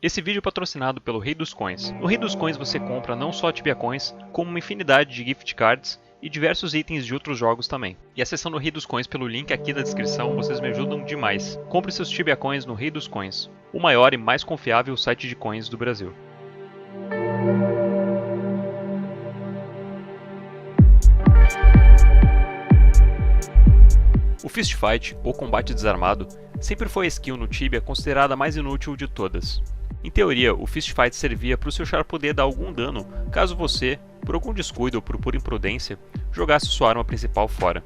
Esse vídeo é patrocinado pelo Rei dos Coins. No Rei dos Coins você compra não só Tibia Coins, como uma infinidade de gift cards e diversos itens de outros jogos também. E acessando o Rei dos Coins pelo link aqui da descrição, vocês me ajudam demais. Compre seus Tibia Coins no Rei dos Coins, o maior e mais confiável site de coins do Brasil. O Fist Fight, ou combate desarmado, sempre foi a skill no Tibia considerada a mais inútil de todas. Em teoria, o Fist Fight servia para o seu char poder dar algum dano caso você, por algum descuido ou por pura imprudência, jogasse sua arma principal fora.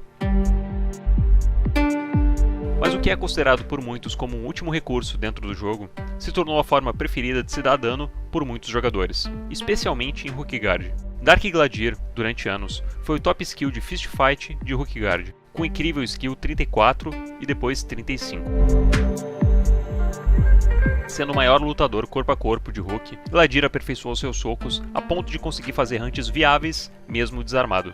Mas o que é considerado por muitos como um último recurso dentro do jogo, se tornou a forma preferida de se dar dano por muitos jogadores, especialmente em Hookguard. Dark Gladier, durante anos, foi o top skill de Fist Fight de Hookguard, com incrível skill 34 e depois 35. Sendo o maior lutador corpo a corpo de Hook, Gladier aperfeiçoou seus socos a ponto de conseguir fazer hunts viáveis, mesmo desarmado.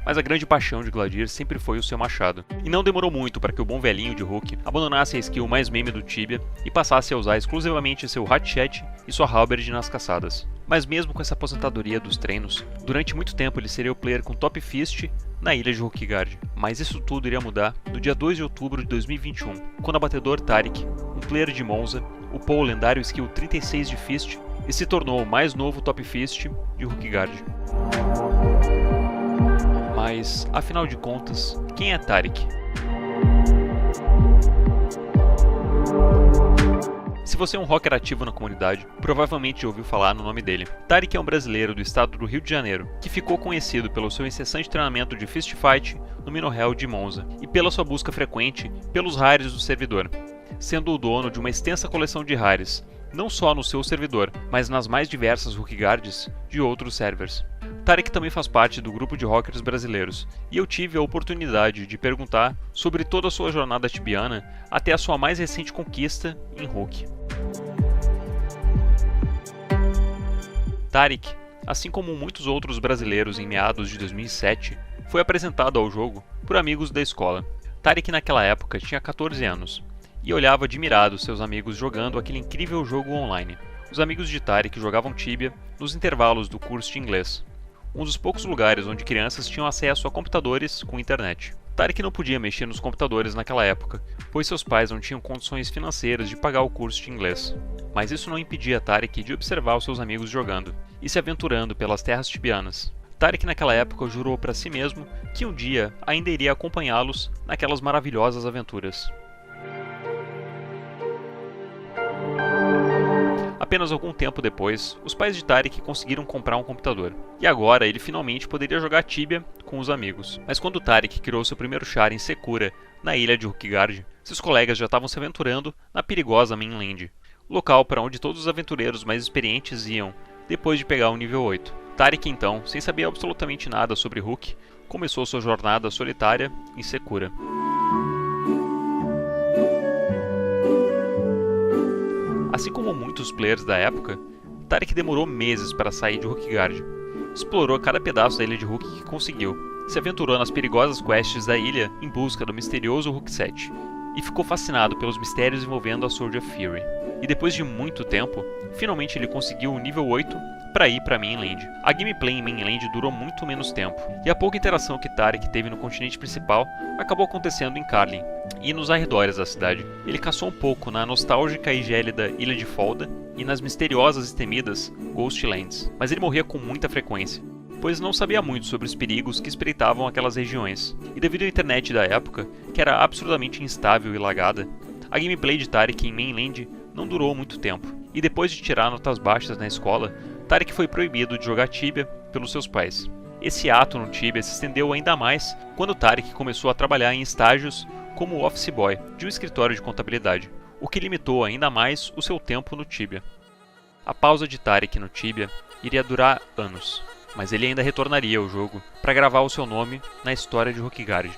Mas a grande paixão de Gladier sempre foi o seu machado, e não demorou muito para que o bom velhinho de Hook abandonasse a skill mais meme do Tibia e passasse a usar exclusivamente seu Hatchet e sua Halberd nas caçadas. Mas mesmo com essa aposentadoria dos treinos, durante muito tempo ele seria o player com top fist na ilha de Hookguard. Mas isso tudo iria mudar no dia 2 de outubro de 2021, quando o abatedor Taric, um player de Monza, upou o lendário skill 36 de Fist e se tornou o mais novo top fist de Hookguard. Mas, afinal de contas, quem é Taric? Se você é um rocker ativo na comunidade, provavelmente já ouviu falar no nome dele. Taric é um brasileiro do estado do Rio de Janeiro, que ficou conhecido pelo seu incessante treinamento de Fist Fight no Minohell de Monza, e pela sua busca frequente pelos rares do servidor, sendo o dono de uma extensa coleção de rares, não só no seu servidor, mas nas mais diversas Hookguards de outros servers. Taric também faz parte do grupo de rockers brasileiros, e eu tive a oportunidade de perguntar sobre toda a sua jornada tibiana até a sua mais recente conquista em Hook. Taric, assim como muitos outros brasileiros em meados de 2007, foi apresentado ao jogo por amigos da escola. Taric naquela época tinha 14 anos, e olhava admirado seus amigos jogando aquele incrível jogo online. Os amigos de Taric jogavam Tibia nos intervalos do curso de inglês, um dos poucos lugares onde crianças tinham acesso a computadores com internet. Taric não podia mexer nos computadores naquela época, pois seus pais não tinham condições financeiras de pagar o curso de inglês. Mas isso não impedia Taric de observar os seus amigos jogando e se aventurando pelas terras tibianas. Taric naquela época jurou para si mesmo que um dia ainda iria acompanhá-los naquelas maravilhosas aventuras. Apenas algum tempo depois, os pais de Taric conseguiram comprar um computador, e agora ele finalmente poderia jogar Tibia com os amigos. Mas quando Taric criou seu primeiro char em Secura, na ilha de Hookguard, seus colegas já estavam se aventurando na perigosa Mainland, local para onde todos os aventureiros mais experientes iam depois de pegar o nível 8. Taric então, sem saber absolutamente nada sobre Hook, começou sua jornada solitária em Secura. Assim como muitos players da época, Taric demorou meses para sair de Hookguard. Explorou cada pedaço da ilha de Hook que conseguiu, se aventurou nas perigosas quests da ilha em busca do misterioso Hook 7, e ficou fascinado pelos mistérios envolvendo a Sword of Fury. E depois de muito tempo, finalmente ele conseguiu o nível 8 para ir para Mainland. A gameplay em Mainland durou muito menos tempo, e a pouca interação que Taric teve no continente principal acabou acontecendo em Carlin e nos arredores da cidade. Ele caçou um pouco na nostálgica e gélida Ilha de Folda e nas misteriosas e temidas Ghostlands, mas ele morria com muita frequência, pois não sabia muito sobre os perigos que espreitavam aquelas regiões, e devido à internet da época, que era absurdamente instável e lagada, a gameplay de Taric em Mainland não durou muito tempo, e depois de tirar notas baixas na escola, Taric foi proibido de jogar Tibia pelos seus pais. Esse ato no Tibia se estendeu ainda mais quando Taric começou a trabalhar em estágios como office boy de um escritório de contabilidade, o que limitou ainda mais o seu tempo no Tibia. A pausa de Taric no Tibia iria durar anos, mas ele ainda retornaria ao jogo para gravar o seu nome na história de Hookguard.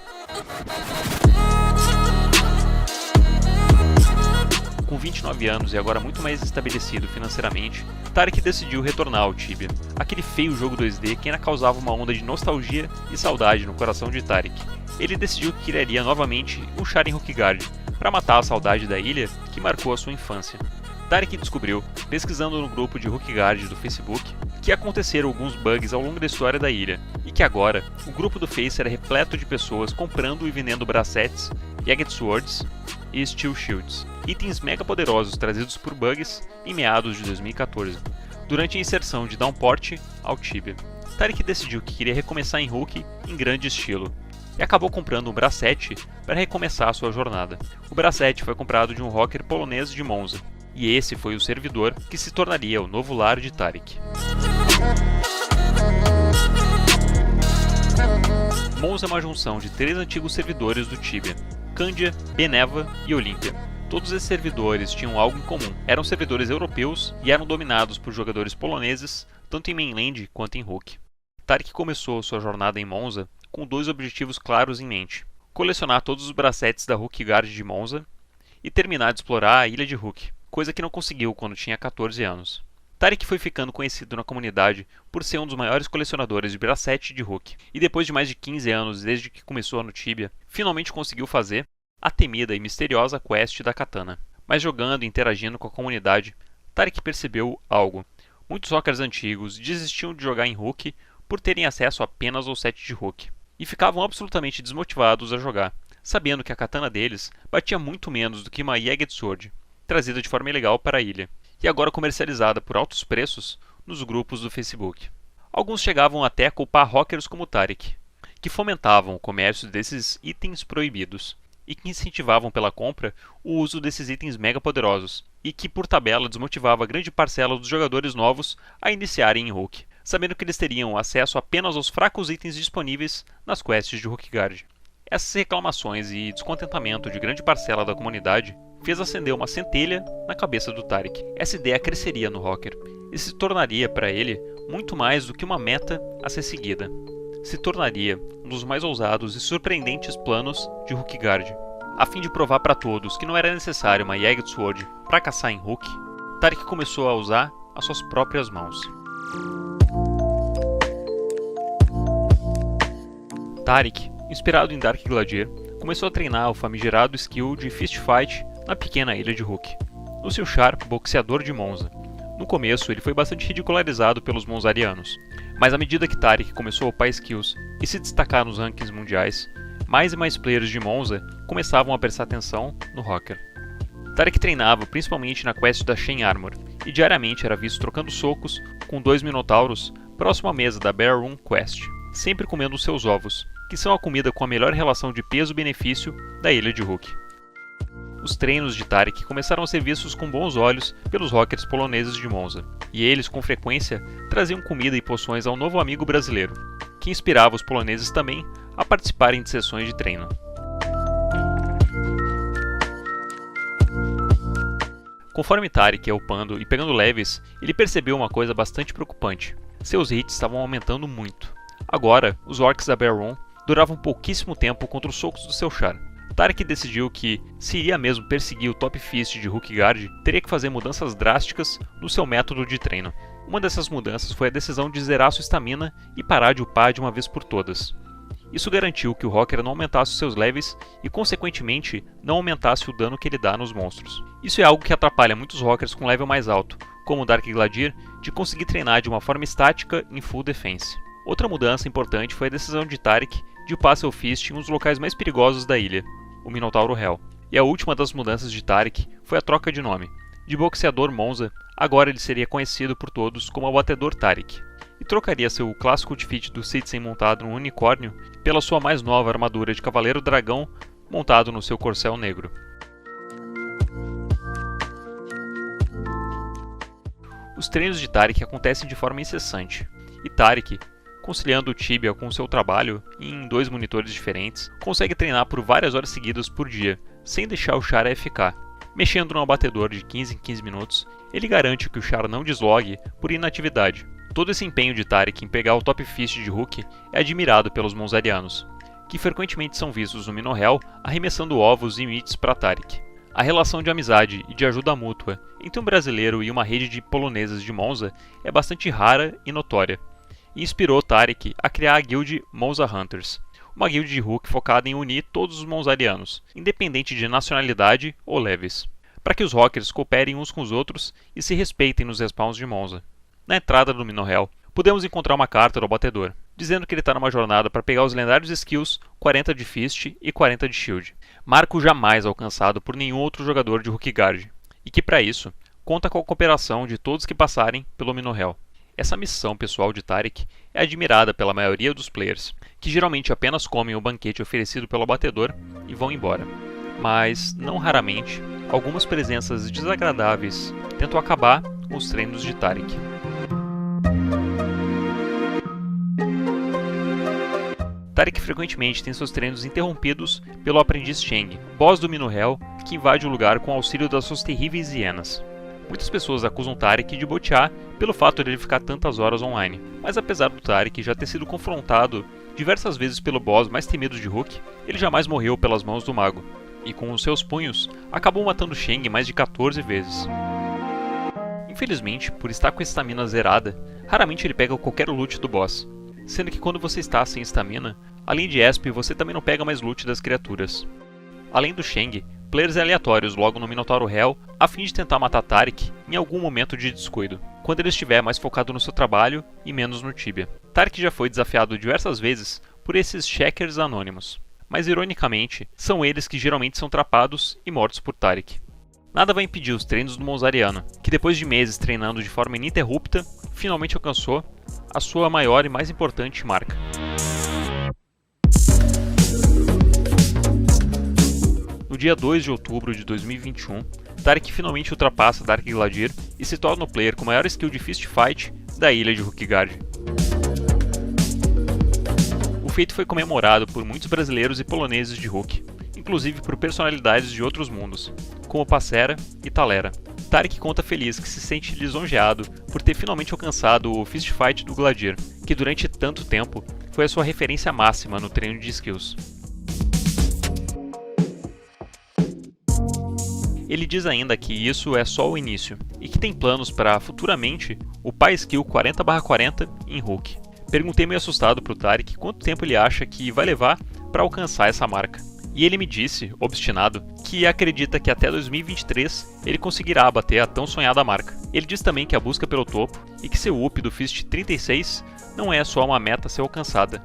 Com 29 anos e agora muito mais estabelecido financeiramente, Taric decidiu retornar ao Tibia, aquele feio jogo 2D que ainda causava uma onda de nostalgia e saudade no coração de Taric. Ele decidiu que criaria novamente um char em Hookguard, para matar a saudade da ilha que marcou a sua infância. Tarek descobriu, pesquisando no grupo de Hookguard do Facebook, que aconteceram alguns bugs ao longo da história da ilha, e que agora o grupo do Face era repleto de pessoas comprando e vendendo bracetes, Jagged Swords e Steel Shields, itens mega poderosos trazidos por bugs em meados de 2014, durante a inserção de Downport ao Tibia. Tarek decidiu que queria recomeçar em Hook em grande estilo, e acabou comprando um bracete para recomeçar sua jornada. O bracete foi comprado de um rocker polonês de Monza, e esse foi o servidor que se tornaria o novo lar de Tarek. Monza é uma junção de 3 antigos servidores do Tibia, Candia, Beneva e Olympia. Todos esses servidores tinham algo em comum, eram servidores europeus e eram dominados por jogadores poloneses, tanto em mainland quanto em Hook. Tarek começou sua jornada em Monza com 2 objetivos claros em mente: colecionar todos os bracetes da Hookguard de Monza e terminar de explorar a ilha de Hook, coisa que não conseguiu quando tinha 14 anos. Tarek foi ficando conhecido na comunidade por ser um dos maiores colecionadores de bracete de Hook, e depois de mais de 15 anos desde que começou no Tibia, finalmente conseguiu fazer a temida e misteriosa quest da katana. Mas jogando e interagindo com a comunidade, Tarek percebeu algo. Muitos hackers antigos desistiam de jogar em Hook por terem acesso apenas ao set de Hook, e ficavam absolutamente desmotivados a jogar, sabendo que a katana deles batia muito menos do que uma Jagged Sword, trazida de forma ilegal para a ilha, e agora comercializada por altos preços nos grupos do Facebook. Alguns chegavam até a culpar hackers como Tarek, que fomentavam o comércio desses itens proibidos, e que incentivavam pela compra o uso desses itens mega poderosos, e que por tabela desmotivava grande parcela dos jogadores novos a iniciarem em Hook, sabendo que eles teriam acesso apenas aos fracos itens disponíveis nas quests de Hookguard. Essas reclamações e descontentamento de grande parcela da comunidade fez acender uma centelha na cabeça do Tarek. Essa ideia cresceria no hacker e se tornaria para ele muito mais do que uma meta a ser seguida. Se tornaria um dos mais ousados e surpreendentes planos de Hookguard. A fim de provar para todos que não era necessário uma Jagged Sword para caçar em Hook, Tarek começou a usar as suas próprias mãos. Tarek, inspirado em Dark Gladiator, começou a treinar o famigerado skill de Fist Fight na pequena ilha de Hook, no seu char boxeador de Monza. No começo, ele foi bastante ridicularizado pelos monzarianos, mas à medida que Tarek começou a upar skills e se destacar nos rankings mundiais, mais e mais players de Monza começavam a prestar atenção no hacker. Tarek treinava principalmente na quest da Shen Armor, e diariamente era visto trocando socos com 2 minotauros próximo à mesa da Bear Room Quest, sempre comendo seus ovos, que são a comida com a melhor relação de peso-benefício da ilha de Hook. Os treinos de Tarek começaram a ser vistos com bons olhos pelos hackers poloneses de Monza, e eles, com frequência, traziam comida e poções ao novo amigo brasileiro, que inspirava os poloneses também a participarem de sessões de treino. Conforme Tarek ia upando e pegando leves, ele percebeu uma coisa bastante preocupante. Seus hits estavam aumentando muito. Agora, os orcs da Bear Room duravam pouquíssimo tempo contra os socos do seu char. Tarek decidiu que, se iria mesmo perseguir o Top Fist de Hookguard, teria que fazer mudanças drásticas no seu método de treino. Uma dessas mudanças foi a decisão de zerar sua estamina e parar de upar de uma vez por todas. Isso garantiu que o hacker não aumentasse seus levels e, consequentemente, não aumentasse o dano que ele dá nos monstros. Isso é algo que atrapalha muitos hackers com level mais alto, como o Dark Gladiator, de conseguir treinar de uma forma estática em full defense. Outra mudança importante foi a decisão de Tarek de upar seu Fist em um dos locais mais perigosos da ilha, o Minotauro Hell. E a última das mudanças de Tarek foi a troca de nome. De boxeador Monza, agora ele seria conhecido por todos como o Batedor Tarek, e trocaria seu clássico outfit do Citizen montado no unicórnio pela sua mais nova armadura de Cavaleiro Dragão montado no seu corcel negro. Os treinos de Tarek acontecem de forma incessante, e Tarek, conciliando o Tibia com seu trabalho em 2 monitores diferentes, consegue treinar por várias horas seguidas por dia, sem deixar o char AFK. Mexendo no abatedor de 15 em 15 minutos, ele garante que o char não deslogue por inatividade. Todo esse empenho de Tarek em pegar o Top Fist de Hook é admirado pelos monzarianos, que frequentemente são vistos no Minohell arremessando ovos e meats para Tarek. A relação de amizade e de ajuda mútua entre um brasileiro e uma rede de poloneses de Monza é bastante rara e notória, e inspirou Tarek a criar a guild Monza Hunters, uma guild de Hook focada em unir todos os monzarianos, independente de nacionalidade ou levels. para que os rockers cooperem uns com os outros e se respeitem nos respawns de Monza. Na entrada do Mino-Hell, podemos encontrar uma carta do abatedor, dizendo que ele está numa jornada para pegar os lendários skills 40 de Fist e 40 de Shield, marco jamais alcançado por nenhum outro jogador de Rookguard, e que para isso, conta com a cooperação de todos que passarem pelo Mino-Hell. Essa missão pessoal de Taric é admirada pela maioria dos players, que geralmente apenas comem o banquete oferecido pelo abatedor e vão embora. Mas, não raramente, algumas presenças desagradáveis tentam acabar com os treinos de Taric. Taric frequentemente tem seus treinos interrompidos pelo aprendiz Cheng, boss do Mino-Hell, que invade o lugar com o auxílio das suas terríveis hienas. Muitas pessoas acusam Taric de botear pelo fato de ele ficar tantas horas online, mas apesar do Taric já ter sido confrontado diversas vezes pelo boss mais temido de Rook, ele jamais morreu pelas mãos do mago, e com os seus punhos, acabou matando Cheng mais de 14 vezes. Infelizmente, por estar com a estamina zerada, raramente ele pega qualquer loot do boss, sendo que quando você está sem estamina, além de ESP, você também não pega mais loot das criaturas. Além do Cheng, players aleatórios logam no Minotauro Hell a fim de tentar matar Taric em algum momento de descuido, quando ele estiver mais focado no seu trabalho e menos no Tibia. Taric já foi desafiado diversas vezes por esses checkers anônimos, mas ironicamente, são eles que geralmente são trapados e mortos por Taric. Nada vai impedir os treinos do Monzariano, que depois de meses treinando de forma ininterrupta, finalmente alcançou a sua maior e mais importante marca. No dia 2 de outubro de 2021, Taric finalmente ultrapassa Dark Gladier e se torna o player com maior skill de Fist Fight da ilha de Rookguard. O feito foi comemorado por muitos brasileiros e poloneses de Rook, inclusive por personalidades de outros mundos, como Passera e Talera. Taric conta feliz que se sente lisonjeado por ter finalmente alcançado o Fist Fight do Gladier, que durante tanto tempo foi a sua referência máxima no treino de skills. Ele diz ainda que isso é só o início, e que tem planos para, futuramente, upar skill 40/40 em Rook. Perguntei meio assustado pro Taric quanto tempo ele acha que vai levar para alcançar essa marca. E ele me disse, obstinado, que acredita que até 2023 ele conseguirá abater a tão sonhada marca. Ele diz também que a busca pelo topo e que seu up do Fist 36 não é só uma meta a ser alcançada,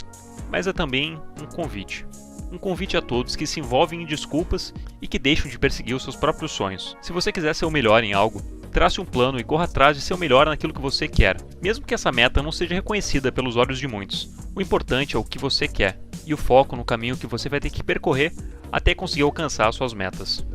mas é também um convite. Um convite a todos que se envolvem em desculpas e que deixam de perseguir os seus próprios sonhos. Se você quiser ser o melhor em algo, trace um plano e corra atrás de ser o melhor naquilo que você quer, mesmo que essa meta não seja reconhecida pelos olhos de muitos. O importante é o que você quer, e o foco no caminho que você vai ter que percorrer até conseguir alcançar suas metas.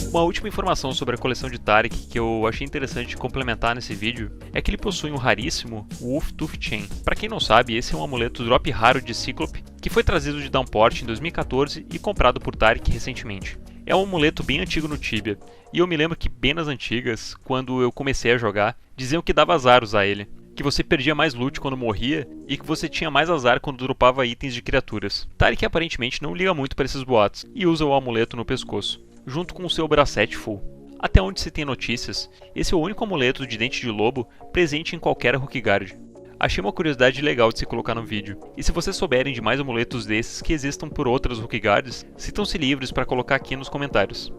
Uma última informação sobre a coleção de Taric que eu achei interessante complementar nesse vídeo é que ele possui um raríssimo Wolf Tooth Chain. Para quem não sabe, esse é um amuleto drop raro de Cíclope que foi trazido de Downport em 2014 e comprado por Taric recentemente. É um amuleto bem antigo no Tibia, e eu me lembro que bem nas antigas, quando eu comecei a jogar, diziam que dava azar usar ele, que você perdia mais loot quando morria e que você tinha mais azar quando dropava itens de criaturas. Taric aparentemente não liga muito para esses boatos e usa o amuleto no pescoço, junto com o seu bracete full. Até onde se tem notícias, esse é o único amuleto de dente de lobo presente em qualquer Rookguard. Achei uma curiosidade legal de se colocar no vídeo, e se vocês souberem de mais amuletos desses que existam por outras Rookguards, sintam-se livres para colocar aqui nos comentários.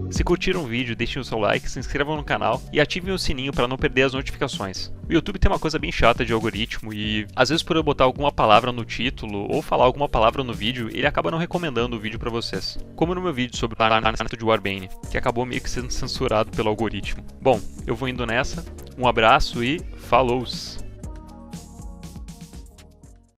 Se curtiram o vídeo, deixem o seu like, se inscrevam no canal e ativem o sininho para não perder as notificações. O YouTube tem uma coisa bem chata de algoritmo e, às vezes por eu botar alguma palavra no título ou falar alguma palavra no vídeo, ele acaba não recomendando o vídeo para vocês. Como no meu vídeo sobre o Parlamento de Warbane, que acabou meio que sendo censurado pelo algoritmo. Bom, eu vou indo nessa, um abraço e falou!